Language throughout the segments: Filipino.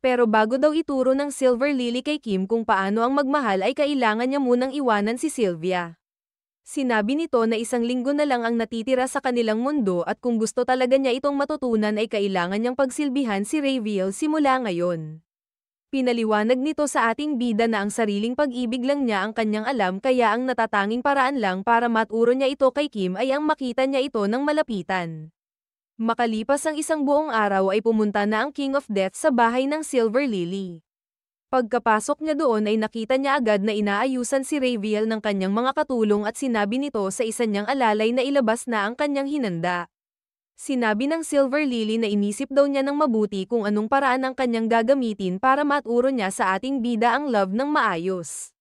Pero bago daw ituro ng Silver Lily kay Kim kung paano ang magmahal ay kailangan niya munang iwanan si Sylvia. Sinabi nito na isang linggo na lang ang natitira sa kanilang mundo at kung gusto talaga niya itong matutunan ay kailangan niyang pagsilbihan si Raviel simula ngayon. Pinaliwanag nito sa ating bida na ang sariling pag-ibig lang niya ang kanyang alam kaya ang natatanging paraan lang para maturo niya ito kay Kim ay ang makita niya ito ng malapitan. Makalipas ang isang buong araw ay pumunta na ang King of Death sa bahay ng Silver Lily. Pagkapasok niya doon ay nakita niya agad na inaayusan si Raviel ng kanyang mga katulong at sinabi nito sa isa niyang alalay na ilabas na ang kanyang hinanda. Sinabi ng Silver Lily na inisip daw niya ng mabuti kung anong paraan ang kanyang gagamitin para maturo niya sa ating bida ang love ng maayos.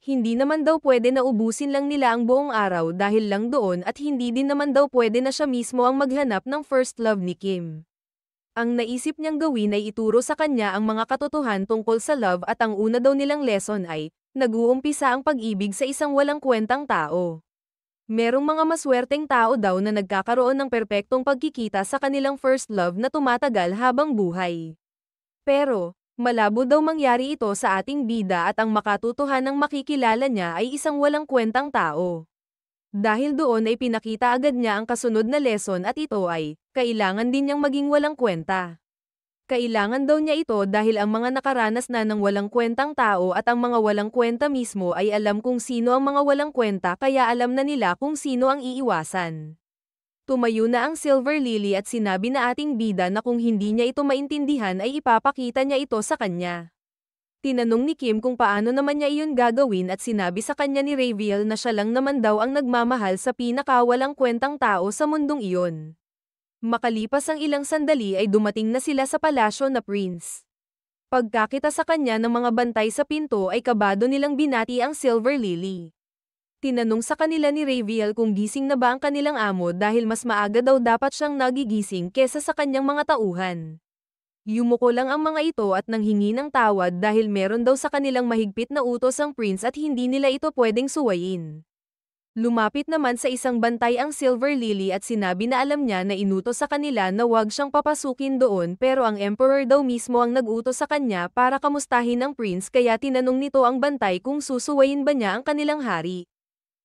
Hindi naman daw pwede na ubusin lang nila ang buong araw dahil lang doon at hindi din naman daw pwede na siya mismo ang maghanap ng first love ni Kim. Ang naisip niyang gawin ay ituro sa kanya ang mga katotohanan tungkol sa love at ang una daw nilang lesson ay, nag-uumpisa ang pag-ibig sa isang walang kwentang tao. Merong mga maswerteng tao daw na nagkakaroon ng perpektong pagkikita sa kanilang first love na tumatagal habang buhay. Pero, malabo daw mangyari ito sa ating bida at ang makatotohanang makikilala niya ay isang walang kwentang tao. Dahil doon ay pinakita agad niya ang kasunod na lesson at ito ay, kailangan din niyang maging walang kwenta. Kailangan daw niya ito dahil ang mga nakaranas na ng walang kwentang tao at ang mga walang kwenta mismo ay alam kung sino ang mga walang kwenta kaya alam na nila kung sino ang iiwasan. Tumayo na ang Silver Lily at sinabi na ating bida na kung hindi niya ito maintindihan ay ipapakita niya ito sa kanya. Tinanong ni Kim kung paano naman niya iyon gagawin at sinabi sa kanya ni Raviel na siya lang naman daw ang nagmamahal sa pinakawalang kwentang tao sa mundong iyon. Makalipas ang ilang sandali ay dumating na sila sa palasyo na prince. Pagkakita sa kanya ng mga bantay sa pinto ay kabado nilang binati ang Silver Lily. Tinanong sa kanila ni Raviel kung gising na ba ang kanilang amo dahil mas maaga daw dapat siyang nagigising kesa sa kanyang mga tauhan. Yumuko lang ang mga ito at nanghingi ng tawad dahil meron daw sa kanilang mahigpit na utos ang prince at hindi nila ito pwedeng suwayin. Lumapit naman sa isang bantay ang Silver Lily at sinabi na alam niya na inutos sa kanila na huwag siyang papasukin doon pero ang emperor daw mismo ang nag-utos sa kanya para kamustahin ang prince kaya tinanong nito ang bantay kung susuwayin ba niya ang kanilang hari.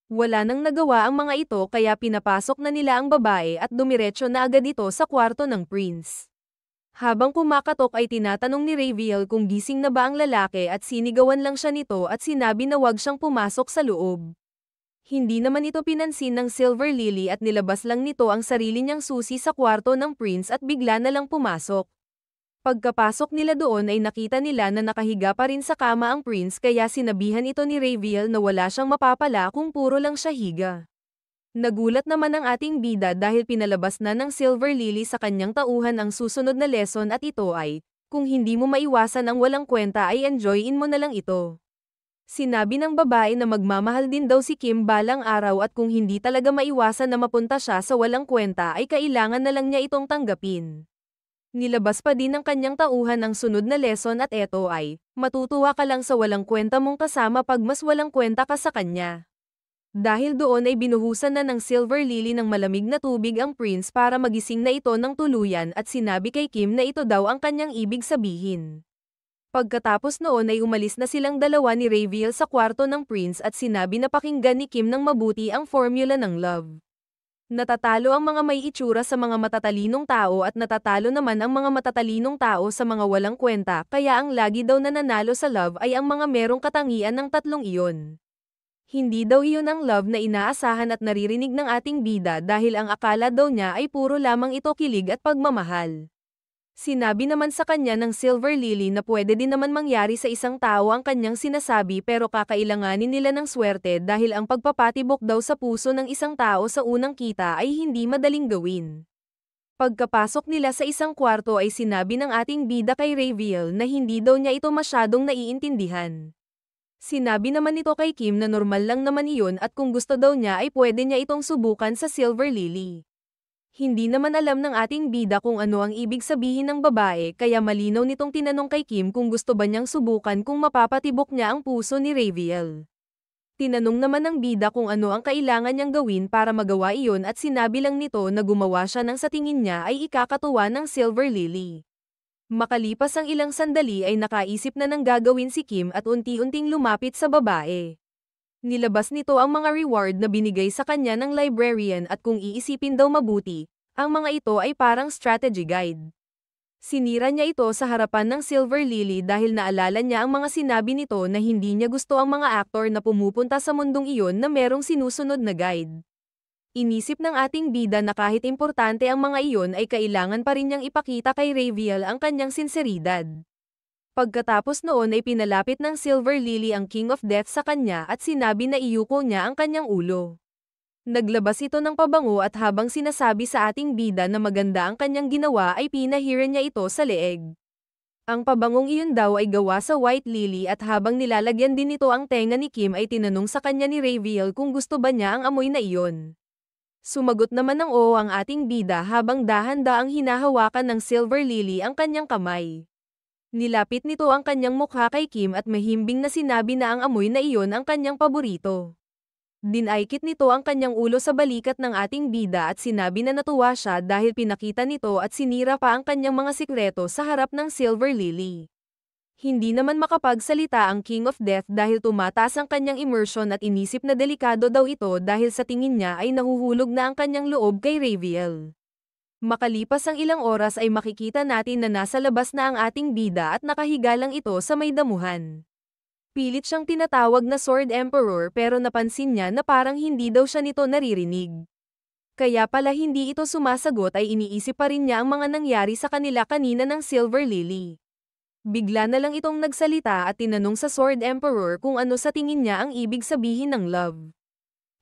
Wala nang nagawa ang mga ito kaya pinapasok na nila ang babae at dumiretso na agad ito sa kwarto ng prince. Habang kumakatok ay tinatanong ni Raviel kung gising na ba ang lalaki at sinigawan lang siya nito at sinabi na huwag siyang pumasok sa loob. Hindi naman ito pinansin ng Silver Lily at nilabas lang nito ang sarili niyang susi sa kwarto ng prince at bigla na lang pumasok. Pagkapasok nila doon ay nakita nila na nakahiga pa rin sa kama ang prince kaya sinabihan ito ni Raviel na wala siyang mapapala kung puro lang siya higa. Nagulat naman ang ating bida dahil pinalabas na ng Silver Lily sa kanyang tauhan ang susunod na lesson at ito ay, kung hindi mo maiwasan ang walang kwenta ay enjoyin mo na lang ito. Sinabi ng babae na magmamahal din daw si Kim balang araw at kung hindi talaga maiwasan na mapunta siya sa walang kwenta ay kailangan na lang niya itong tanggapin. Nilabas pa din ng kanyang tauhan ang sunod na lesson at eto ay, matutuwa ka lang sa walang kwenta mong kasama pag mas walang kwenta ka sa kanya. Dahil doon ay binuhusan na ng Silver Lily ng malamig na tubig ang prince para magising na ito ng tuluyan at sinabi kay Kim na ito daw ang kanyang ibig sabihin. Pagkatapos noon ay umalis na silang dalawa ni Raviel sa kwarto ng prince at sinabi na pakinggan ni Kim ng mabuti ang formula ng love. Natatalo ang mga may itsura sa mga matatalinong tao at natatalo naman ang mga matatalinong tao sa mga walang kwenta kaya ang lagi daw nananalo sa love ay ang mga merong katangian ng tatlong iyon. Hindi daw iyon ang love na inaasahan at naririnig ng ating bida dahil ang akala daw niya ay puro lamang ito kilig at pagmamahal. Sinabi naman sa kanya ng Silver Lily na pwede din naman mangyari sa isang tao ang kanyang sinasabi pero kakailanganin nila ng swerte dahil ang pagpapatibok daw sa puso ng isang tao sa unang kita ay hindi madaling gawin. Pagkapasok nila sa isang kwarto ay sinabi ng ating bida kay Raviel na hindi daw niya ito masyadong naiintindihan. Sinabi naman nito kay Kim na normal lang naman iyon at kung gusto daw niya ay pwede niya itong subukan sa Silver Lily. Hindi naman alam ng ating bida kung ano ang ibig sabihin ng babae kaya malinaw nitong tinanong kay Kim kung gusto ba niyang subukan kung mapapatibok niya ang puso ni Raviel. Tinanong naman ng bida kung ano ang kailangan niyang gawin para magawa iyon at sinabi lang nito na gumawa siya ng sa tingin niya ay ikakatuwa ng Silver Lily. Makalipas ang ilang sandali ay nakaisip na ng gagawin si Kim at unti-unting lumapit sa babae. Nilabas nito ang mga reward na binigay sa kanya ng librarian at kung iisipin daw mabuti, ang mga ito ay parang strategy guide. Sinira niya ito sa harapan ng Silver Lily dahil naalala niya ang mga sinabi nito na hindi niya gusto ang mga aktor na pumupunta sa mundong iyon na merong sinusunod na guide. Inisip ng ating bida na kahit importante ang mga iyon ay kailangan pa rin niyang ipakita kay Raviel ang kanyang sinseridad. Pagkatapos noon ay pinalapit ng Silver Lily ang King of Death sa kanya at sinabi na iyuko niya ang kanyang ulo. Naglabas ito ng pabango at habang sinasabi sa ating bida na maganda ang kanyang ginawa ay pinahiran niya ito sa leeg. Ang pabangong iyon daw ay gawa sa white lily at habang nilalagyan din nito ang tenga ni Kim ay tinanong sa kanya ni Raviel kung gusto ba niya ang amoy na iyon. Sumagot naman ng oo ang ating bida habang dahan-daang hinahawakan ng Silver Lily ang kanyang kamay. Nilapit nito ang kanyang mukha kay Kim at mahimbing na sinabi na ang amoy na iyon ang kanyang paborito. Dinaikit nito ang kanyang ulo sa balikat ng ating bida at sinabi na natuwa siya dahil pinakita nito at sinira pa ang kanyang mga sikreto sa harap ng Silver Lily. Hindi naman makapagsalita ang King of Death dahil tumataas ang kanyang immersion at inisip na delikado daw ito dahil sa tingin niya ay nahuhulog na ang kanyang loob kay Raviel. Makalipas ang ilang oras ay makikita natin na nasa labas na ang ating bida at nakahiga lang ito sa may damuhan. Pilit siyang tinatawag na Sword Emperor pero napansin niya na parang hindi daw siya nito naririnig. Kaya pala hindi ito sumasagot ay iniisip pa rin niya ang mga nangyari sa kanila kanina ng Silver Lily. Bigla na lang itong nagsalita at tinanong sa Sword Emperor kung ano sa tingin niya ang ibig sabihin ng love.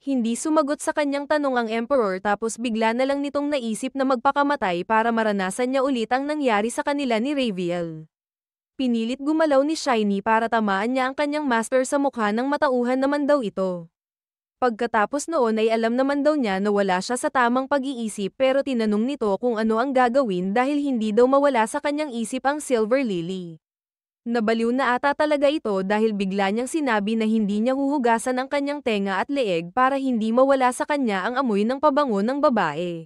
Hindi sumagot sa kanyang tanong ang Emperor tapos bigla na lang nitong naisip na magpakamatay para maranasan niya ulit ang nangyari sa kanila ni Raviel. Pinilit gumalaw ni Shiny para tamaan niya ang kanyang master sa mukha ng matauhan naman daw ito. Pagkatapos noon ay alam naman daw niya na wala siya sa tamang pag-iisip pero tinanong nito kung ano ang gagawin dahil hindi daw mawala sa kanyang isip ang Silver Lily. Nabaliw na ata talaga ito dahil bigla niyang sinabi na hindi niya huhugasan ang kanyang tenga at leeg para hindi mawala sa kanya ang amoy ng pabango ng babae.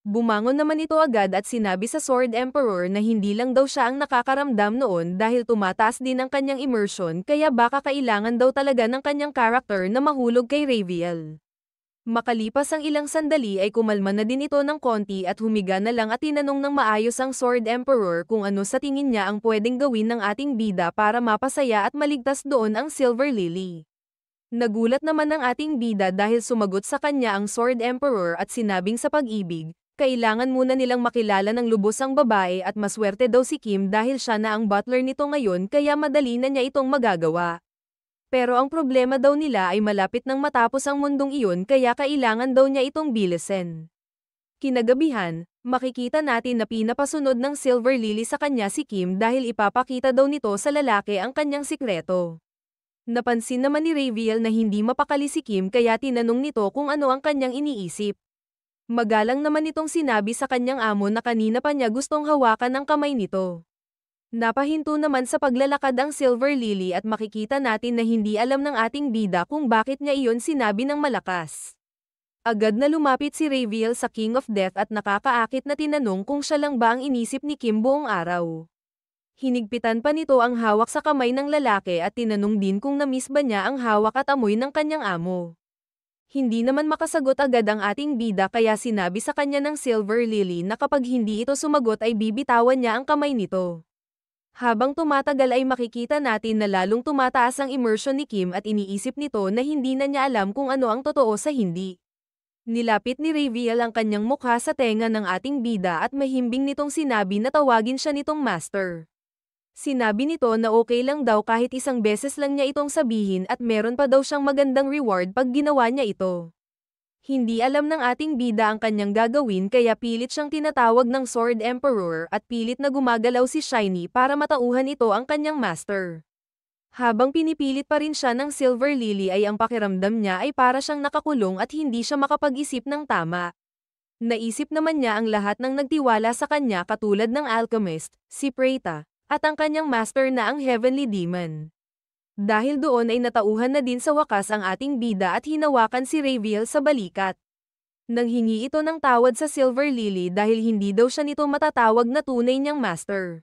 Bumangon naman ito agad at sinabi sa Sword Emperor na hindi lang daw siya ang nakakaramdam noon dahil tumataas din ang kanyang immersion kaya baka kailangan daw talaga ng kanyang character na mahulog kay Raviel. Makalipas ang ilang sandali ay kumalma na din ito ng konti at humiga na lang at tinanong ng maayos ang Sword Emperor kung ano sa tingin niya ang pwedeng gawin ng ating bida para mapasaya at maligtas doon ang Silver Lily. Nagulat naman ang ating bida dahil sumagot sa kanya ang Sword Emperor at sinabing sa pag-ibig, kailangan muna nilang makilala ng lubos ang babae at maswerte daw si Kim dahil siya na ang butler nito ngayon kaya madali na niya itong magagawa. Pero ang problema daw nila ay malapit nang matapos ang mundong iyon kaya kailangan daw niya itong bilisin. Kinagabihan, makikita natin na pinapasunod ng Silver Lily sa kanya si Kim dahil ipapakita daw nito sa lalaki ang kanyang sikreto. Napansin naman ni Raviel na hindi mapakali si Kim kaya tinanong nito kung ano ang kanyang iniisip. Magalang naman itong sinabi sa kanyang amo na kanina pa niya gustong hawakan ang kamay nito. Napahinto naman sa paglalakad ang Silver Lily at makikita natin na hindi alam ng ating bida kung bakit niya iyon sinabi ng malakas. Agad na lumapit si Raviel sa King of Death at nakakaakit na tinanong kung siya lang ba ang inisip ni Kim buong araw. Hinigpitan pa nito ang hawak sa kamay ng lalaki at tinanong din kung na-miss ba niya ang hawak at amoy ng kanyang amo. Hindi naman makasagot agad ang ating bida kaya sinabi sa kanya ng Silver Lily na kapag hindi ito sumagot ay bibitawan niya ang kamay nito. Habang tumatagal ay makikita natin na lalong tumataas ang immersion ni Kim at iniisip nito na hindi na niya alam kung ano ang totoo sa hindi. Nilapit ni Raviel ang kanyang mukha sa tenga ng ating bida at mahimbing nitong sinabi na tawagin siya nitong master. Sinabi nito na okay lang daw kahit isang beses lang niya itong sabihin at meron pa daw siyang magandang reward pag ginawa niya ito. Hindi alam ng ating bida ang kanyang gagawin kaya pilit siyang tinatawag ng Sword Emperor at pilit na gumagalaw si Shiny para matauhan ito ang kanyang master. Habang pinipilit pa rin siya ng Silver Lily ay ang pakiramdam niya ay para siyang nakakulong at hindi siya makapag-isip ng tama. Naisip naman niya ang lahat ng nagtiwala sa kanya katulad ng alchemist, si Preta, at ang kanyang master na ang Heavenly Demon. Dahil doon ay natauhan na din sa wakas ang ating bida at hinawakan si Raviel sa balikat. Nanghingi ito ng tawad sa Silver Lily dahil hindi daw siya nito matatawag na tunay niyang master.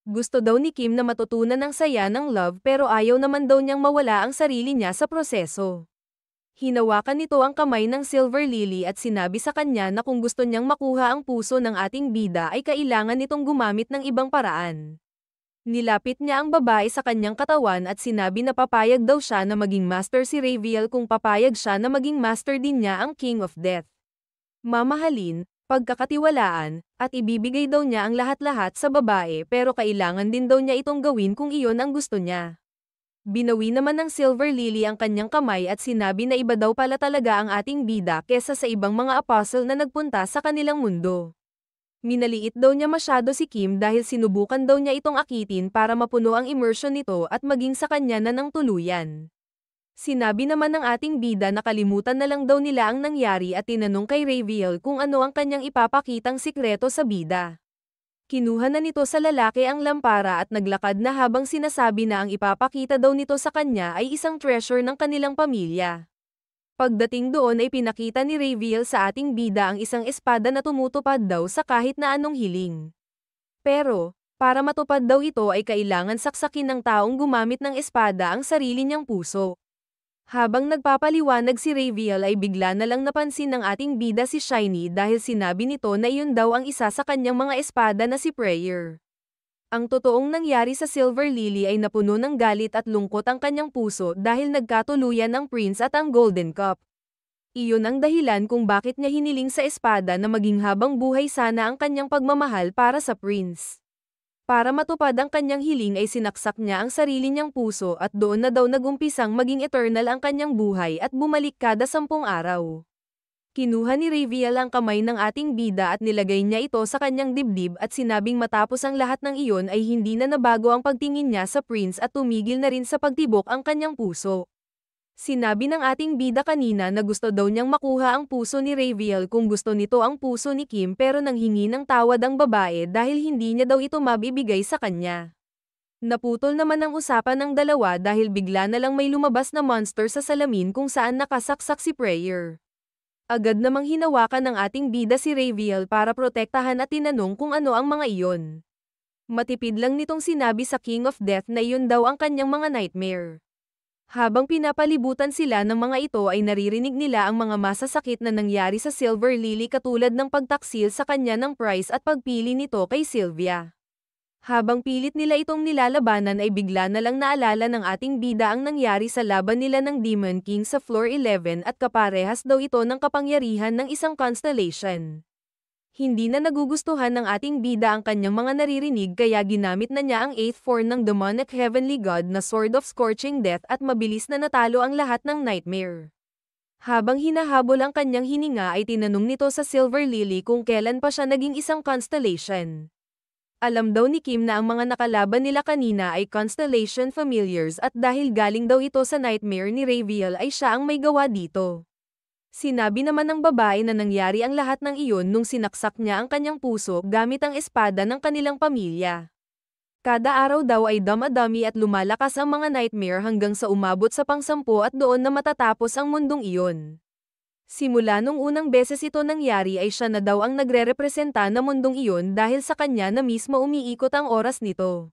Gusto daw ni Kim na matutunan ng saya ng love pero ayaw naman daw niyang mawala ang sarili niya sa proseso. Hinawakan nito ang kamay ng Silver Lily at sinabi sa kanya na kung gusto niyang makuha ang puso ng ating bida ay kailangan nitong gumamit ng ibang paraan. Nilapit niya ang babae sa kanyang katawan at sinabi na papayag daw siya na maging master si Raviel kung papayag siya na maging master din niya ang King of Death. Mamahalin, pagkakatiwalaan, at ibibigay daw niya ang lahat-lahat sa babae pero kailangan din daw niya itong gawin kung iyon ang gusto niya. Binawi naman ng Silver Lily ang kanyang kamay at sinabi na iba daw pala talaga ang ating bida kesa sa ibang mga apostle na nagpunta sa kanilang mundo. Minaliit daw niya masyado si Kim dahil sinubukan daw niya itong akitin para mapuno ang immersion nito at maging sa kanya na ng tuluyan. Sinabi naman ng ating bida na kalimutan na lang daw nila ang nangyari at tinanong kay Raviel kung ano ang kanyang ipapakitang sikreto sa bida. Kinuha na nito sa lalaki ang lampara at naglakad na habang sinasabi na ang ipapakita daw nito sa kanya ay isang treasure ng kanilang pamilya. Pagdating doon ay pinakita ni Raviel sa ating bida ang isang espada na tumutupad daw sa kahit na anong hiling. Pero, para matupad daw ito ay kailangan saksakin ng taong gumamit ng espada ang sarili niyang puso. Habang nagpapaliwanag si Raviel ay bigla na lang napansin ng ating bida si Shiny dahil sinabi nito na iyon daw ang isa sa kanyang mga espada na si Prayer. Ang totoong nangyari sa Silver Lily ay napuno ng galit at lungkot ang kanyang puso dahil nagkatuluyan ang prince at ang Golden Cup. Iyon ang dahilan kung bakit niya hiniling sa espada na maging habang buhay sana ang kanyang pagmamahal para sa prince. Para matupad ang kanyang hiling ay sinaksak niya ang sarili niyang puso at doon na daw nagumpisang maging eternal ang kanyang buhay at bumalik kada 10 araw. Kinuha ni Raviel ang kamay ng ating bida at nilagay niya ito sa kanyang dibdib at sinabing matapos ang lahat ng iyon ay hindi na nabago ang pagtingin niya sa prince at tumigil na rin sa pagtibok ang kanyang puso. Sinabi ng ating bida kanina na gusto daw niyang makuha ang puso ni Raviel kung gusto nito ang puso ni Kim pero nanghingi ng tawad ang babae dahil hindi niya daw ito mabibigay sa kanya. Naputol naman ang usapan ng dalawa dahil bigla na lang may lumabas na monster sa salamin kung saan nakasaksak si Prayer. Agad namang hinawakan ng ating bida si Raviel para protektahan at tinanong kung ano ang mga iyon. Matipid lang nitong sinabi sa King of Death na iyon daw ang kanyang mga nightmare. Habang pinapalibutan sila ng mga ito ay naririnig nila ang mga masasakit na nangyari sa Silver Lily katulad ng pagtaksil sa kanya ng prize at pagpili nito kay Sylvia. Habang pilit nila itong nilalabanan ay bigla na lang naalala ng ating bida ang nangyari sa laban nila ng Demon King sa Floor 11 at kaparehas daw ito ng kapangyarihan ng isang constellation. Hindi na nagugustuhan ng ating bida ang kanyang mga naririnig kaya ginamit na niya ang 8th form ng demonic heavenly god na Sword of Scorching Death at mabilis na natalo ang lahat ng nightmare. Habang hinahabol ang kanyang hininga ay tinanong nito sa Silver Lily kung kailan pa siya naging isang constellation. Alam daw ni Kim na ang mga nakalaban nila kanina ay Constellation Familiars at dahil galing daw ito sa nightmare ni Raviel ay siya ang may gawa dito. Sinabi naman ng babae na nangyari ang lahat ng iyon nung sinaksak niya ang kanyang puso gamit ang espada ng kanilang pamilya. Kada araw daw ay dama-dami at lumalakas ang mga nightmare hanggang sa umabot sa pang-10 at doon na matatapos ang mundong iyon. Simula nung unang beses ito nangyari ay siya na daw ang nagre-representa na mundong iyon dahil sa kanya na mismo umiikot ang oras nito.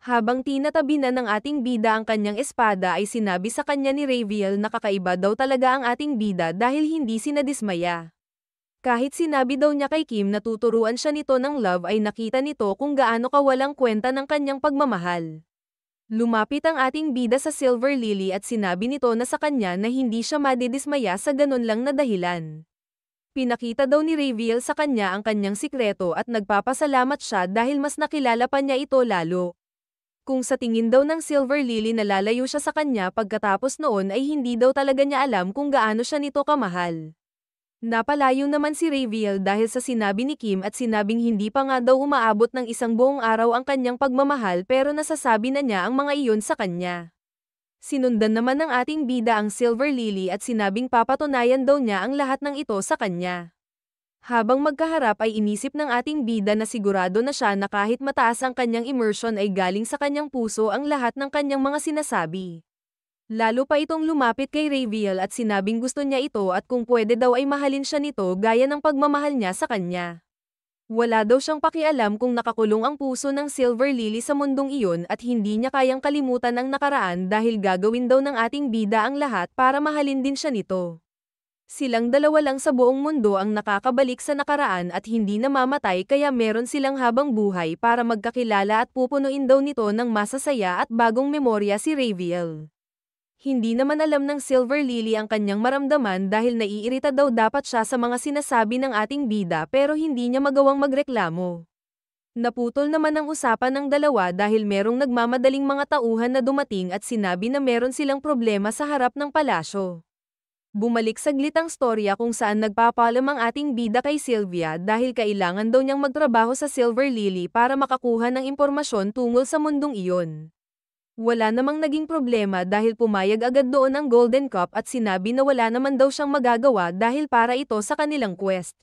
Habang tinatabi na ng ating bida ang kanyang espada ay sinabi sa kanya ni Raviel na kakaiba daw talaga ang ating bida dahil hindi sinadismaya. Kahit sinabi daw niya kay Kim na tuturuan siya nito ng love ay nakita nito kung gaano kawalang kwenta ng kanyang pagmamahal. Lumapit ang ating bida sa Silver Lily at sinabi nito na sa kanya na hindi siya madidismaya sa ganun lang na dahilan. Pinakita daw ni Raviel sa kanya ang kanyang sikreto at nagpapasalamat siya dahil mas nakilala pa niya ito lalo. Kung sa tingin daw ng Silver Lily na lalayo siya sa kanya pagkatapos noon ay hindi daw talaga niya alam kung gaano siya nito kamahal. Napalayo naman si Raviel dahil sa sinabi ni Kim at sinabing hindi pa nga daw umaabot ng isang buong araw ang kanyang pagmamahal pero nasasabi na niya ang mga iyon sa kanya. Sinundan naman ng ating bida ang Silver Lily at sinabing papatunayan daw niya ang lahat ng ito sa kanya. Habang magkaharap ay inisip ng ating bida na sigurado na siya na kahit mataas ang kanyang immersion ay galing sa kanyang puso ang lahat ng kanyang mga sinasabi. Lalo pa itong lumapit kay Raviel at sinabing gusto niya ito at kung pwede daw ay mahalin siya nito gaya ng pagmamahal niya sa kanya. Wala daw siyang pakialam kung nakakulong ang puso ng Silver Lily sa mundong iyon at hindi niya kayang kalimutan ang nakaraan dahil gagawin daw ng ating bida ang lahat para mahalin din siya nito. Silang dalawa lang sa buong mundo ang nakakabalik sa nakaraan at hindi namamatay kaya meron silang habang buhay para magkakilala at pupunuin daw nito ng masasaya at bagong memorya si Raviel. Hindi naman alam ng Silver Lily ang kanyang maramdaman dahil naiirita daw dapat siya sa mga sinasabi ng ating bida pero hindi niya magawang magreklamo. Naputol naman ang usapan ng dalawa dahil merong nagmamadaling mga tauhan na dumating at sinabi na meron silang problema sa harap ng palasyo. Bumalik saglit ang storya kung saan nagpapalam ang ating bida kay Sylvia dahil kailangan daw niyang magtrabaho sa Silver Lily para makakuha ng impormasyon tungkol sa mundong iyon. Wala namang naging problema dahil pumayag agad doon ang Golden Cup at sinabi na wala naman daw siyang magagawa dahil para ito sa kanilang quest.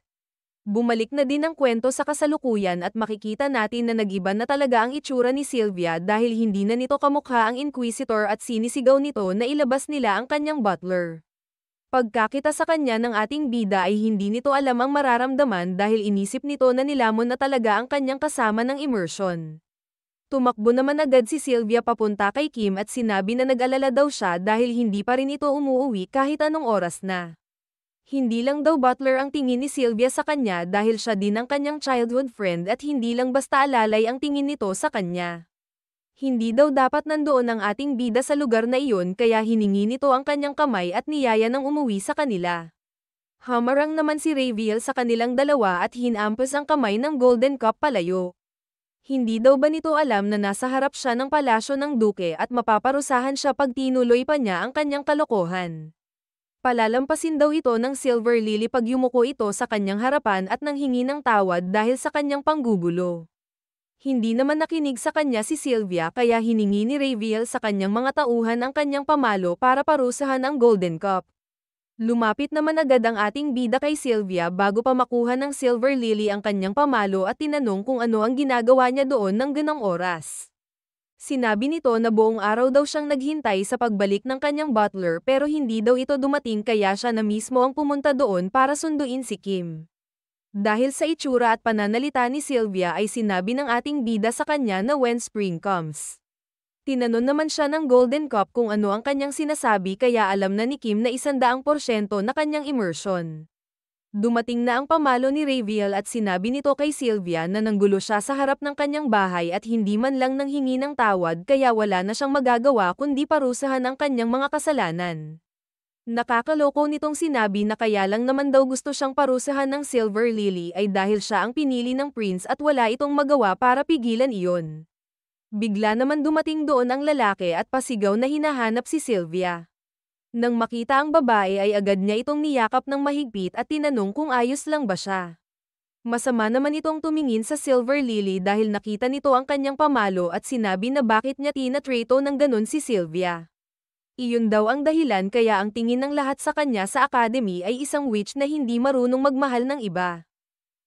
Bumalik na din ang kwento sa kasalukuyan at makikita natin na nag-iba na talaga ang itsura ni Sylvia dahil hindi na nito kamukha ang Inquisitor at sinisigaw nito na ilabas nila ang kanyang butler. Pagkakita sa kanya ng ating bida ay hindi nito alam ang mararamdaman dahil inisip nito na nilamon na talaga ang kanyang kasama ng immersion. Tumakbo naman agad si Sylvia papunta kay Kim at sinabi na nag-alala daw siya dahil hindi pa rin ito umuuwi kahit anong oras na. Hindi lang daw butler ang tingin ni Sylvia sa kanya dahil siya din ang kanyang childhood friend at hindi lang basta alalay ang tingin nito sa kanya. Hindi daw dapat nandoon ang ating bida sa lugar na iyon kaya hiningi nito ang kanyang kamay at niyaya ng umuwi sa kanila. Hamarang naman si Raviel sa kanilang dalawa at hinampas ang kamay ng Golden Cup palayo. Hindi daw ba nito alam na nasa harap siya ng palasyo ng duke at mapaparusahan siya pag tinuloy pa niya ang kanyang kalokohan. Palalampasin daw ito ng Silver Lily pag yumuko ito sa kanyang harapan at nanghingi ng tawad dahil sa kanyang panggugulo. Hindi naman nakinig sa kanya si Sylvia kaya hiningi ni Raviel sa kanyang mga tauhan ang kanyang pamalo para parusahan ang Golden Cup. Lumapit naman agad ang ating bida kay Sylvia bago pa makuha ng Silver Lily ang kanyang pamalo at tinanong kung ano ang ginagawa niya doon ng ganong oras. Sinabi nito na buong araw daw siyang naghintay sa pagbalik ng kanyang butler pero hindi daw ito dumating kaya siya na mismo ang pumunta doon para sunduin si Kim. Dahil sa itsura at pananalita ni Sylvia ay sinabi ng ating bida sa kanya na when spring comes. Tinanon naman siya ng Golden Cup kung ano ang kanyang sinasabi kaya alam na ni Kim na 100% na kanyang immersion. Dumating na ang pamalo ni Raviel at sinabi nito kay Sylvia na nanggulo siya sa harap ng kanyang bahay at hindi man lang nanghingi ng tawad kaya wala na siyang magagawa kundi parusahan ang kanyang mga kasalanan. Nakakaloko nitong sinabi na kaya lang naman daw gusto siyang parusahan ng Silver Lily ay dahil siya ang pinili ng prince at wala itong magawa para pigilan iyon. Bigla naman dumating doon ang lalaki at pasigaw na hinahanap si Sylvia. Nang makita ang babae ay agad niya itong niyakap ng mahigpit at tinanong kung ayos lang ba siya. Masama naman itong tumingin sa Silver Lily dahil nakita nito ang kanyang pamalo at sinabi na bakit niya tinatrato ng ganun si Sylvia. Iyon daw ang dahilan kaya ang tingin ng lahat sa kanya sa academy ay isang witch na hindi marunong magmahal ng iba.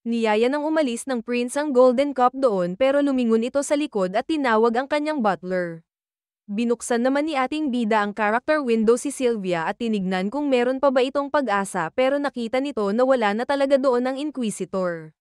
Niyaya nang umalis ng prince ang Golden Cup doon pero lumingon ito sa likod at tinawag ang kanyang butler. Binuksan naman ni ating bida ang character window si Sylvia at tinignan kung meron pa ba itong pag-asa pero nakita nito na wala na talaga doon ang Inquisitor.